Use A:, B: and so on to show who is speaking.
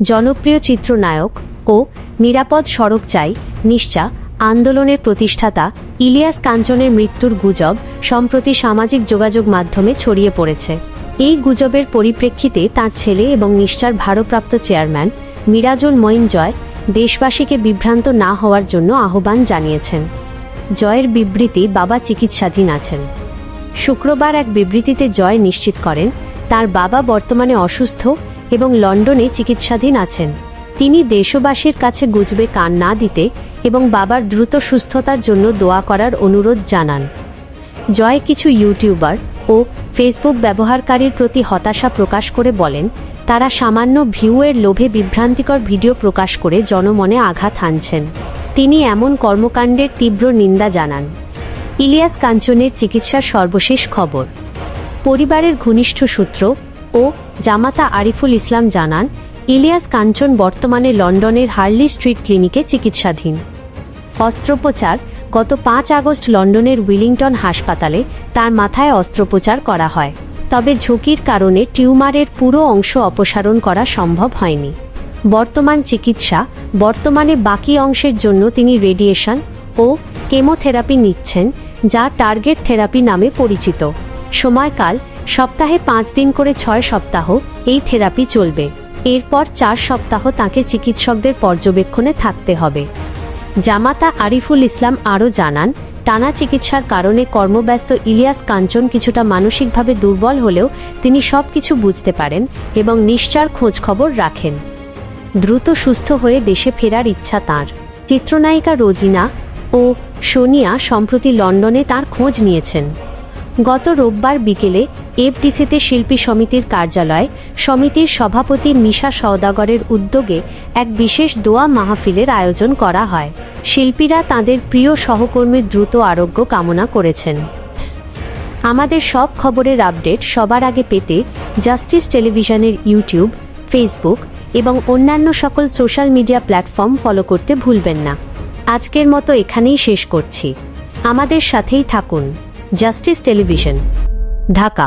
A: জনপ্রিয় চিত্রনায়ক ও নিরাপদ সড়ক চাই নিশ্চা আন্দোলনের প্রতিষ্ঠাতা ইলিয়াস কাঞ্চনের মৃত্যুর গুজব সম্প্রতি সামাজিক যোগাযোগ মাধ্যমে ছড়িয়ে পড়েছে। এই গুজবের পরিপ্রেক্ষিতে তার ছেলে এবং নিশ্চার ভারপ্রাপ্ত চেয়ারম্যান মিরাজুল মঈন জয় দেশবাসীকে বিভ্রান্ত না হওয়ার জন্য আহ্বান জানিয়েছেন। জয়ের বিবৃতি, বাবা চিকিৎসাধীন আছেন। শুক্রবার এক বিবৃতিতে জয় নিশ্চিত করেন তার বাবা বর্তমানে অসুস্থ এবং লন্ডনে চিকিৎসাধীন আছেন। তিনি দেশবাসীর কাছে গুজবে কান না দিতে এবং বাবার দ্রুত সুস্থতার জন্য দোয়া করার অনুরোধ জানান। জয় কিছু ইউটিউবার ও ফেসবুক ব্যবহারকারীর প্রতি হতাশা প্রকাশ করে বলেন, তারা সামান্য ভিউয়ের লোভে বিভ্রান্তিকর ভিডিও প্রকাশ করে জনমনে আঘাত হানছেন। তিনি এমন কর্মকাণ্ডের তীব্র নিন্দা জানান। ইলিয়াস কাঞ্চনের চিকিৎসার সর্বশেষ খবর। পরিবারের ঘনিষ্ঠ সূত্র ও জামাতা আরিফুল ইসলাম জানান, ইলিয়াস কাঞ্চন বর্তমানে লন্ডনের হার্লি স্ট্রিট ক্লিনিকে চিকিৎসাধীন। অস্ত্রোপচার গত 5 আগস্ট লন্ডনের উইলিংটন হাসপাতালে তার মাথায় অস্ত্রোপচার করা হয়, তবে ঝুঁকির কারণে টিউমারের পুরো অংশ অপসারণ করা সম্ভব হয়নি। বর্তমান চিকিৎসা বর্তমানে বাকি অংশের জন্য তিনি রেডিয়েশন ও কেমোথেরাপি নিচ্ছেন, যা টার্গেট থেরাপি নামে পরিচিত। সময়কাল সপ্তাহে 5 দিন করে 6 সপ্তাহ এই থেরাপি চলবে। এরপর 4 সপ্তাহ তাকে চিকিৎসকদের পর্যবেক্ষণে থাকতে হবে। জামাতা আরিফুল ইসলাম আরও জানান, টানা চিকিৎসার কারণে কর্মব্যস্ত ইলিয়াস কাঞ্চন কিছুটা মানসিকভাবে দুর্বল হলেও তিনি সব কিছু বুঝতে পারেন এবং নিশ্চার খোঁজখবর রাখেন। দ্রুত সুস্থ হয়ে দেশে ফেরার ইচ্ছা তাঁর। চিত্রনায়িকা রোজিনা ও সোনিয়া সম্প্রতি লন্ডনে তার খোঁজ নিয়েছেন। গত রোববার বিকেলে এফডিসিতে শিল্পী সমিতির কার্যালয়ে সমিতির সভাপতি মিশা সওদাগরের উদ্যোগে এক বিশেষ দোয়া মাহফিলের আয়োজন করা হয়। শিল্পীরা তাদের প্রিয় সহকর্মীর দ্রুত আরোগ্য কামনা করেছেন। আমাদের সব খবরের আপডেট সবার আগে পেতে জাস্টিস টেলিভিশনের ইউটিউব, ফেসবুক এবং অন্যান্য সকল সোশ্যাল মিডিয়া প্ল্যাটফর্ম ফলো করতে ভুলবেন না। আজকের মতো এখানেই শেষ করছি। আমাদের সাথেই থাকুন। Justice television, Dhaka.